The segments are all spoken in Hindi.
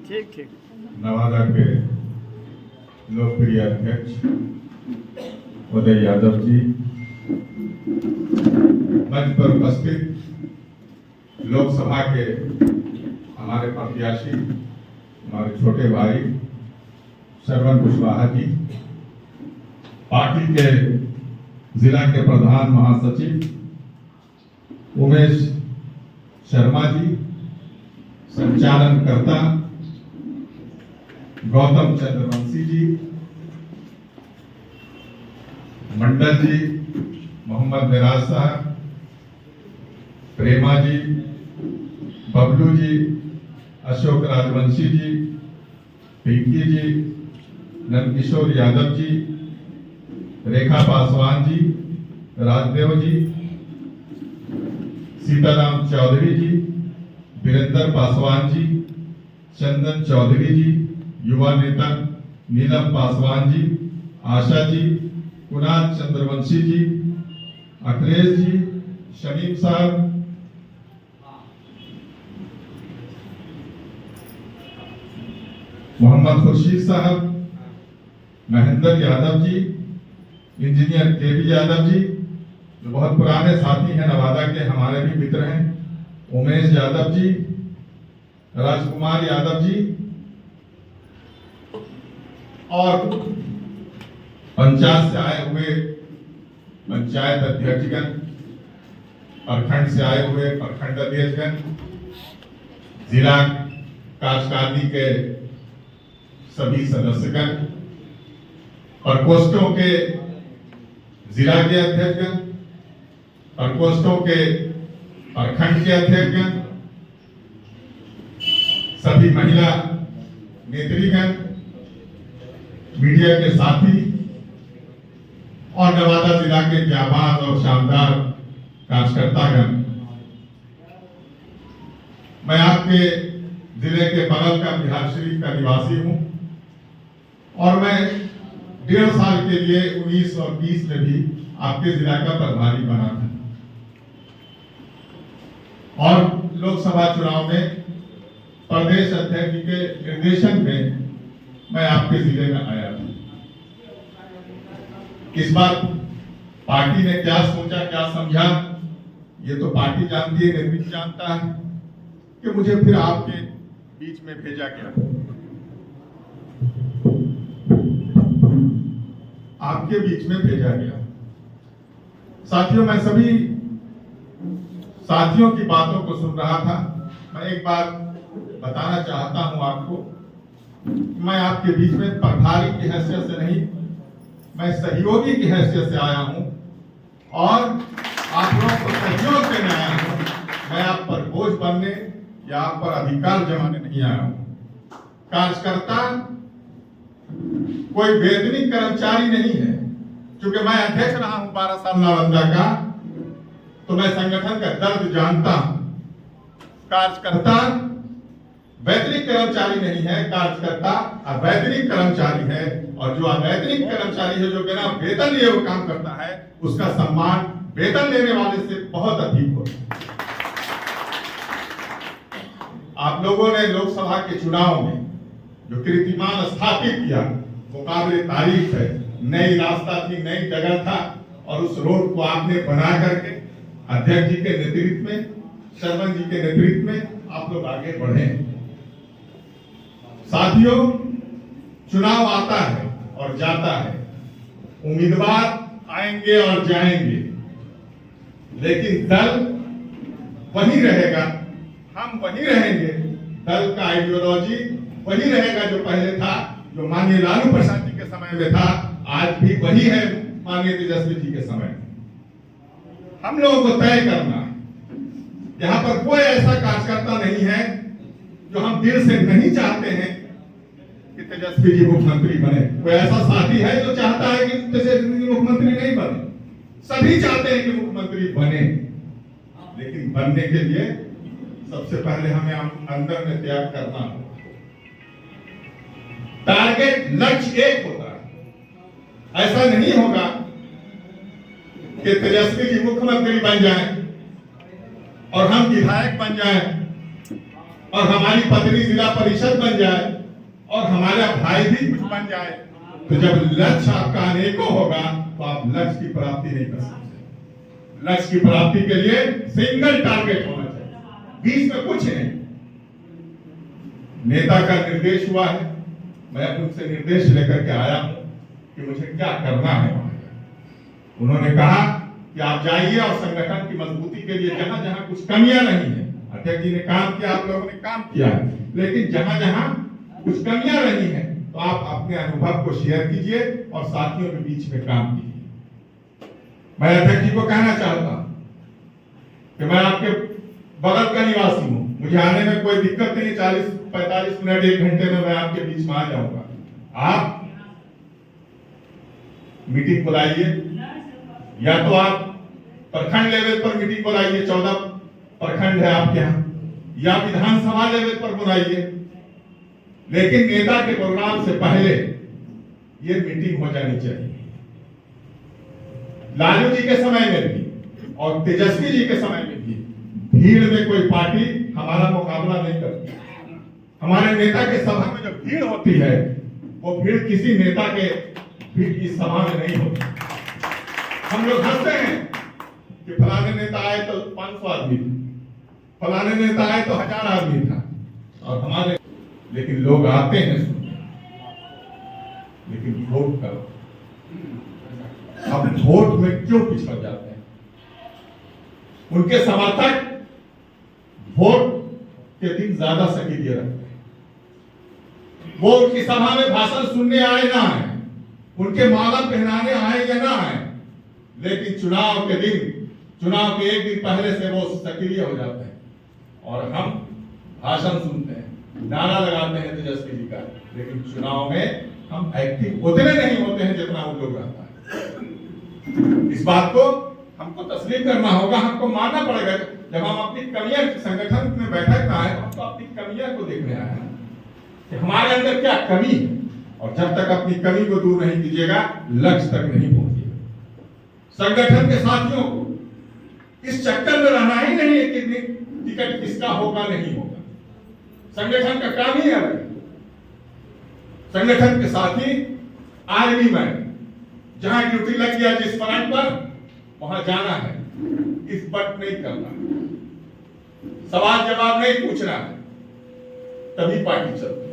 ठीक ठीक। नवादा के लोकप्रिय अध्यक्ष उदय यादव जी, मंच पर उपस्थित लोकसभा के हमारे प्रत्याशी, हमारे छोटे भाई श्रवण कुशवाहा जी, पार्टी के जिला के प्रधान महासचिव उमेश शर्मा जी, संचालनकर्ता गौतम चंद्रवंशी जी, मंडल जी, मोहम्मद मिराज साहब, प्रेमा जी, बबलू जी, अशोक राजवंशी जी, पिंकी जी, नंदकिशोर यादव जी, रेखा पासवान जी, राजदेव जी, सीताराम चौधरी जी, वीरेंद्र पासवान जी, चंदन चौधरी जी, युवा नेता नीलम पासवान जी, आशा जी, कुणाल चंद्रवंशी जी, अखिलेश जी, शमीम साहब, मोहम्मद खुर्शीद साहब, महेंद्र यादव जी, इंजीनियर केबी यादव जी, जो बहुत पुराने साथी हैं, नवादा के हमारे भी मित्र हैं, उमेश यादव जी, राजकुमार यादव जी, और पंचायत से आए हुए पंचायत अध्यक्षगण, प्रखंड से आए हुए प्रखंड अध्यक्षगण, जिला कार्यकारिणी के सभी सदस्यगण, प्रकोष्ठों के जिला के अध्यक्षगण, प्रकोष्ठों के प्रखंड के अध्यक्षगण, सभी महिला नेत्रीगण, मीडिया के साथी और नवादा जिला के जाबाज और शानदार कार्यकर्तागण, मैं आपके जिले के बगल का बिहार शरीफ का निवासी हूं और मैं 1.5 साल के लिए 19 और 20 में भी आपके जिला का प्रभारी बना था और लोकसभा चुनाव में प्रदेश अध्यक्ष के निर्देशन में मैं आपके जिले में आया था। इस बार पार्टी ने क्या सोचा, क्या समझा, ये तो पार्टी जानती है, निर्मित जानता है कि मुझे फिर आपके बीच में भेजा गया, आपके बीच में भेजा गया। साथियों, मैं सभी साथियों की बातों को सुन रहा था। मैं एक बात बताना चाहता हूं आपको, मैं आपके बीच में प्रभारी की हैसियत से नहीं, मैं सहयोगी की हैसियत से आया हूं और आप लोगों को सहयोग देने आया हूं। मैं आप पर बोझ बनने या आप पर अधिकार जमाने नहीं आया हूं। कार्यकर्ता कोई वेतनिक कर्मचारी नहीं है। क्योंकि मैं अध्यक्ष रहा हूं 12 साल नालंदा का, तो मैं संगठन का दर्द जानता हूं। कार्यकर्ता वैतनिक कर्मचारी नहीं है, कार्यकर्ता अवैतनिक कर्मचारी है, और जो अवैतनिक कर्मचारी है, जो बिना वेतन लिए वो काम करता है, उसका सम्मान वेतन लेने वाले से बहुत अधिक होता है। आप लोगों ने लोकसभा के चुनाव में जो कीर्तिमान स्थापित किया, मुकाबले तारीफ है। नई रास्ता थी, नई जगह था, और उस रोड को आपने बना करके अध्यक्ष जी के नेतृत्व में, शर्मन जी के नेतृत्व में आप लोग आगे बढ़े। साथियों, चुनाव आता है और जाता है, उम्मीदवार आएंगे और जाएंगे, लेकिन दल वही रहेगा, हम वही रहेंगे। दल का आइडियोलॉजी वही रहेगा जो पहले था, जो माननीय लालू प्रसाद जी के समय में था, आज भी वही है माननीय तेजस्वी जी के समय में। हम लोगों को तय करना है। यहाँ पर कोई ऐसा कार्यकर्ता नहीं है जो हम दिल से नहीं चाहते हैं कि तेजस्वी जी मुख्यमंत्री बने। कोई ऐसा साथी है जो चाहता है कि तेजस्वी जी मुख्यमंत्री नहीं बने? सभी चाहते हैं कि मुख्यमंत्री बने, लेकिन बनने के लिए सबसे पहले हमें अंदर में त्याग करना होगा। टारगेट, लक्ष्य एक होता है। ऐसा नहीं होगा कि तेजस्वी जी मुख्यमंत्री बन जाएं और हम विधायक बन जाएं और हमारी पत्नी जिला परिषद बन जाए और हमारा भाई भी कुछ बन जाए, तो जब लक्ष्य आपका अनेकों होगा तो आप लक्ष्य की प्राप्ति नहीं कर सकते। लक्ष्य की प्राप्ति के लिए सिंगल टारगेट होना चाहिए, बीच में कुछ नहीं। नेता का निर्देश हुआ है, मैं उनसे निर्देश लेकर के आया हूं कि मुझे क्या करना है। उन्होंने कहा कि आप जाइए और संगठन की मजबूती के लिए जहां जहां कुछ कमियां नहीं है, अध्यक्ष जी ने काम किया, आप लोगों ने काम किया है, लेकिन जहां जहां कुछ कमियां रही हैं तो आप अपने अनुभव को शेयर कीजिए और साथियों के बीच में काम कीजिए। मैं अध्यक्ष जी को कहना चाहता हूं कि मैं आपके बगल का निवासी हूं, मुझे आने में कोई दिक्कत नहीं, 40-45 मिनट 1 घंटे में मैं आपके बीच में आ जाऊंगा। आप मीटिंग बुलाइए, या तो आप प्रखंड लेवल पर मीटिंग बुलाइए, 14 प्रखंड है आपके यहाँ, या विधानसभा लेवल पर बुलाइए, लेकिन नेता के प्रोग्राम से पहले ये मीटिंग हो जानी चाहिए। लालू जी के समय में भी और तेजस्वी जी के समय में भी भीड़ में कोई पार्टी हमारा मुकाबला नहीं करती। हमारे नेता के सभा में जो भीड़ होती है वो भीड़ किसी नेता के भीड़ की सभा में नहीं होती। हम लोग हंसते हैं कि फलाने नेता आए तो 500 आदमी था, फलाने नेता आए तो 1000 आदमी था, और हमारे, लेकिन लोग आते हैं सुनने, लेकिन वोट करो। अब वोट में क्यों पिछड़ जाते हैं? उनके समर्थक वोट के दिन ज्यादा सक्रिय रखते हैं। वो उनकी सभा में भाषण सुनने आए ना आए, उनके माला पहनाने आए या ना आए, लेकिन चुनाव के दिन, चुनाव के 1 दिन पहले से वो सक्रिय हो जाते हैं और हम भाषण सुनते हैं, नारा लगाते हैं तेजस्वी जी का, लेकिन चुनाव में हम एक्टिव उतने नहीं होते हैं जितना उन लोग रहता है। इस बात को हमको तस्लीम करना होगा, हमको मानना पड़ेगा। जब हम अपनी कमियां, संगठन में बैठक में आए, हम तो अपनी कमियां को देखने आए हैं कि हमारे अंदर क्या कमी है, और जब तक अपनी कमी को दूर नहीं कीजिएगा लक्ष्य तक नहीं पहुंचिएगा। संगठन के साथियों को इस चक्कर में रहना ही नहीं है कि टिकट किसका होगा नहीं होगा। संगठन का काम ही है, संगठन के साथी आर्मी में जहां ड्यूटी लग गया जिस फ्रंट पर, वहां जाना है, इस बट नहीं करना, सवाल जवाब नहीं पूछना है, तभी पार्टी चलती।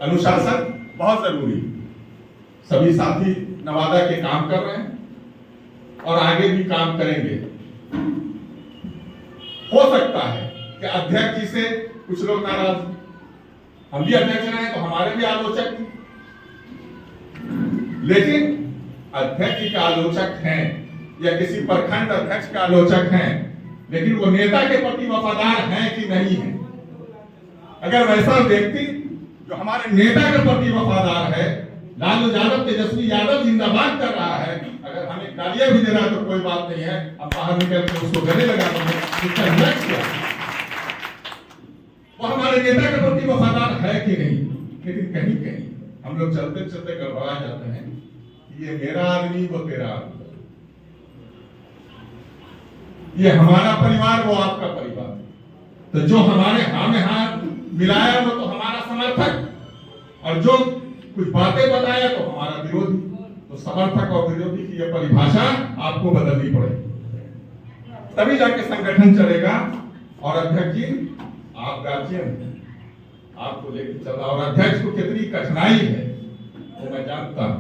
अनुशासन बहुत जरूरी है। सभी साथी नवादा के काम कर रहे हैं और आगे भी काम करेंगे। हो सकता है कि अध्यक्ष जी से कुछ लोग नाराज, हम भी अध्यक्ष रहे तो हमारे भी आलोचक, लेकिन अध्यक्ष जी का आलोचक हैं या किसी प्रखंड अध्यक्ष का आलोचक हैं, लेकिन वो नेता के प्रति वफादार हैं कि नहीं है। अगर वैसा व्यक्ति जो हमारे नेता के प्रति वफादार है, लालू यादव, तेजस्वी यादव जिंदाबाद कर रहा है, अगर हमें गालियां भी दे रहा है तो कोई बात नहीं है, हम बाहर निकल के उसको गले लगा देंगे। इसका लक्ष्य वो हमारे नेता के प्रति वफादार है कि नहीं। लेकिन कहीं कहीं हम लोग चलते चलते गड़बड़ा जाते हैं, ये मेरा आदमी वो तेरा आदमी, ये हमारा परिवार वो आपका परिवार। तो जो हमारे हमें हाथ मिलाया वो तो हमारा समर्थक, और जो कुछ बातें बताया तो हमारा विरोधी। तो समर्थक और विरोधी की यह परिभाषा आपको बदलनी पड़ेगी, तभी जाके संगठन चलेगा। और अध्यक्ष जी आप गार्जियन हैं, आपको लेकर चल रहा, और अध्यक्ष को कितनी कठिनाई है वो मैं जानता हूं।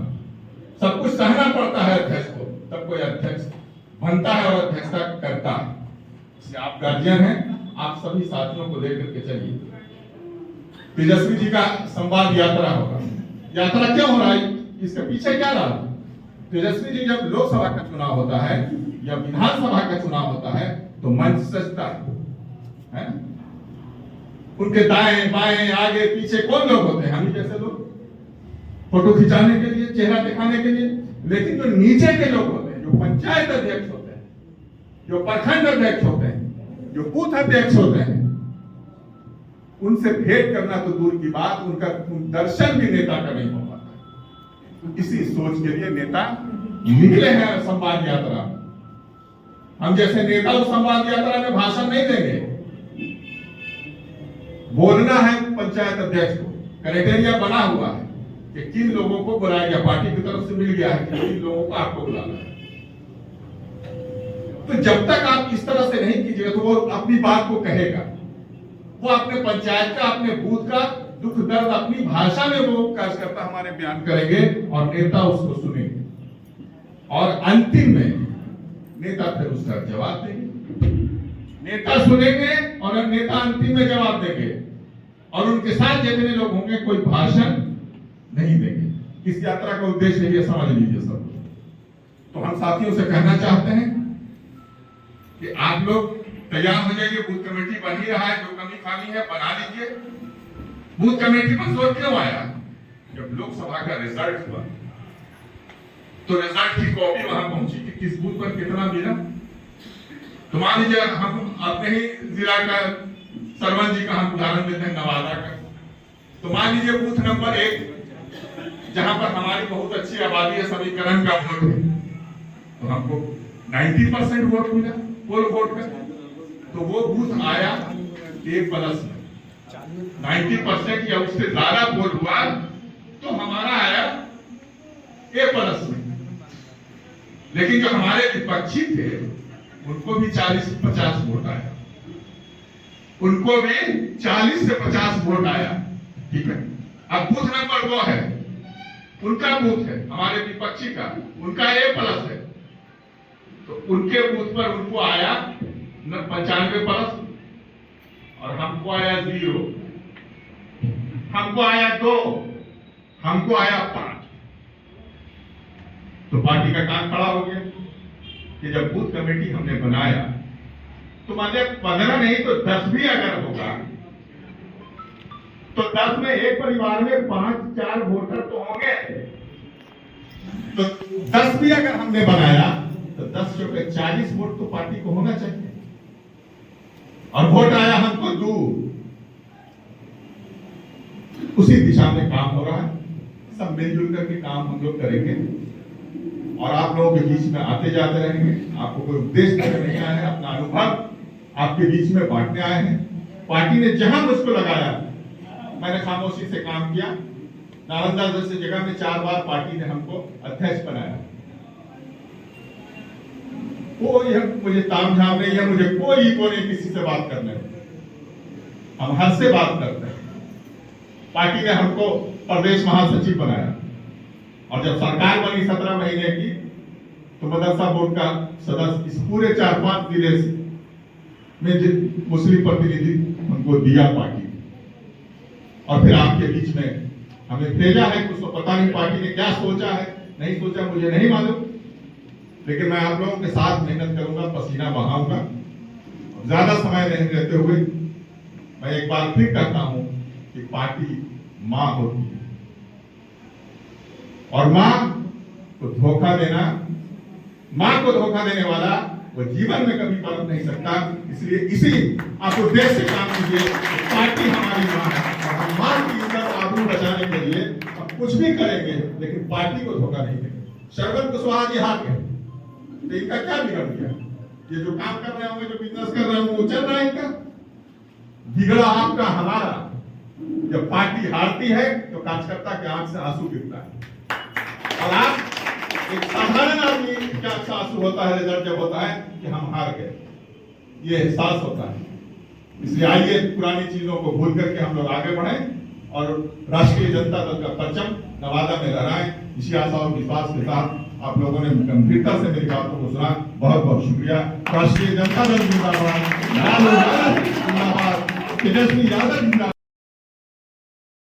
सब कुछ सहना पड़ता है अध्यक्ष को, तब कोई अध्यक्ष बनता है और अध्यक्षता करता है। इसलिए आप गार्जियन हैं, आप सभी साथियों को लेकर के चलिए। तेजस्वी जी का संवाद यात्रा होगा। यात्रा क्यों हो रहा है, इसके पीछे क्या रहा? तेजस्वी जी जब लोकसभा का चुनाव होता है या विधानसभा का चुनाव होता है तो मंच सजता है। उनके दाएं बाएं आगे पीछे कौन लोग होते हैं? हम ही जैसे लोग, फोटो खिंचाने के लिए, चेहरा दिखाने के लिए। लेकिन जो नीचे के लोग होते हैं, जो पंचायत अध्यक्ष होते हैं, जो प्रखंड अध्यक्ष होते हैं, जो बूथ अध्यक्ष होते हैं, उनसे भेंट करना तो दूर की बात, उनका दर्शन भी नेता का नहीं हो पाता। इसी सोच के लिए नेता निकले हैं संवाद यात्रा। हम जैसे नेता उस संवाद यात्रा में भाषण नहीं देंगे, बोलना है पंचायत अध्यक्ष को, क्राइटेरिया बना हुआ है कि किन लोगों को बुलाया गया, पार्टी की तरफ से मिल गया है कि किन लोगों को आपको बुलाना है। तो जब तक आप इस तरह से नहीं कीजिएगा तो वो अपनी बात को कहेगा, वो अपने पंचायत का, अपने बूथ का दुख दर्द अपनी भाषा में वो कार्यकर्ता हमारे बयान करेंगे और नेता उसको सुनेंगे और अंतिम में नेता फिर उसका जवाब देंगे। नेता सुनेंगे और नेता अंतिम में जवाब देंगे और उनके साथ जितने लोग होंगे कोई भाषण नहीं देंगे। इस यात्रा का उद्देश्य ये समझ लीजिए सब। तो हम साथियों से कहना चाहते हैं कि आप लोग तैयार हो जाइए, बूथ कमेटी बन ही रहा है, जो कमी खामी है बना लीजिए। बूथ कमेटी पर जोर क्यों आया? जब लोकसभा का रिजल्ट हुआ तो रिजल्ट की कॉपी वहां पहुंची कि किस बूथ पर कितना मिला। तो मान लीजिए हम अपने ही जिला का सरपंच जी का हम उदाहरण देते हैं, नवादा का। तो मान लीजिए बूथ नंबर 1 जहां पर हमारी बहुत अच्छी आबादी है, समीकरण का वोट है, तो हमको 90% वोट मिला पोल वोट का। तो वो बूथ आया A+ में, 90% या उससे ज्यादा वोट हुआ तो हमारा आया A+ में। लेकिन जो हमारे विपक्षी थे उनको भी 40 से 50 वोट आया, उनको भी 40 से 50 वोट आया। ठीक है, अब बूथ नंबर 2 है, उनका बूथ है, हमारे विपक्षी का, उनका A+ है, तो उनके बूथ पर उनको आया 95+ और हमको आया 0, हमको आया 2, हमको आया 5। तो पार्टी का काम खड़ा हो गया कि जब बूथ कमेटी हमने बनाया तो माने 15 नहीं तो 10 भी अगर होगा तो 10 में एक परिवार में 5-4 वोटर तो होंगे। तो 10 भी अगर हमने बनाया तो 10 में 40 वोट तो पार्टी को होना चाहिए। और वोट आया हमको 2, उसी दिशा में काम हो रहा है। सब मिलजुल करके काम हम लोग करेंगे और आप लोगों के बीच में आते जाते रहेंगे। आपको कोई उपदेश देने नहीं आए हैं, अपना अनुभव आपके बीच में बांटने आए हैं। पार्टी ने जहां मुझको लगाया मैंने खामोशी से काम किया। नालंदा जैसे जगह में 4 बार पार्टी ने हमको अध्यक्ष बनाया। कोई मुझे तामझाम नहीं है, मुझे कोई ईगो नहीं किसी से बात करने में। हम हर से बात करते हैं। पार्टी ने हमको प्रदेश महासचिव बनाया और जब सरकार बनी 17 महीने की तो मदरसा बोर्ड का सदस्य इस पूरे 4-5 जिले में मुस्लिम प्रतिनिधि हमको दिया पार्टी। और फिर आपके बीच में हमें भेजा है, कुछ तो पता नहीं पार्टी ने क्या सोचा है, नहीं सोचा मुझे नहीं मालूम, लेकिन मैं आप लोगों के साथ मेहनत करूंगा, पसीना बहाऊंगा। ज्यादा समय नहीं रहते हुए मैं एक बार फिर कहता हूं कि पार्टी मां होती है और मां को धोखा देना, मां को धोखा देने वाला वो जीवन में कभी पलट नहीं सकता। इसलिए इसी आप उद्देश्य से काम कीजिए। पार्टी हमारी मां है और हम मां की इज्जत आबरू बचाने के लिए हम कुछ भी करेंगे, लेकिन पार्टी को धोखा नहीं देंगे। शरबत कुशवाहा जी हाथ है तो इनका क्या बिगड़ गया? ये जो काम कर रहे होंगे, जो बिजनेस कर रहे होंगे, वो चल रहा है इनका। बिगड़ा आपका हमारा। जब पार्टी हारती है तो कार्यकर्ता के आंख से आंसू गिरता है और आप एक साधारण आदमी के आंख से आंसू होता है रिजल्ट जब होता है कि हम हार गए, ये एहसास होता है। इसलिए आइए पुरानी चीजों को भूल करके हम लोग आगे बढ़ें और राष्ट्रीय जनता दल का परचम नवादा में लहराएं। इसी आशा और विश्वास के साथ आप लोगों ने गंभीरता से मेरी बातों को सुना, बहुत बहुत शुक्रिया। राष्ट्रीय जनता दल जिंदाबाद, लालू यादव जिंदाबाद, तेजस्वी यादव जिंदाबाद।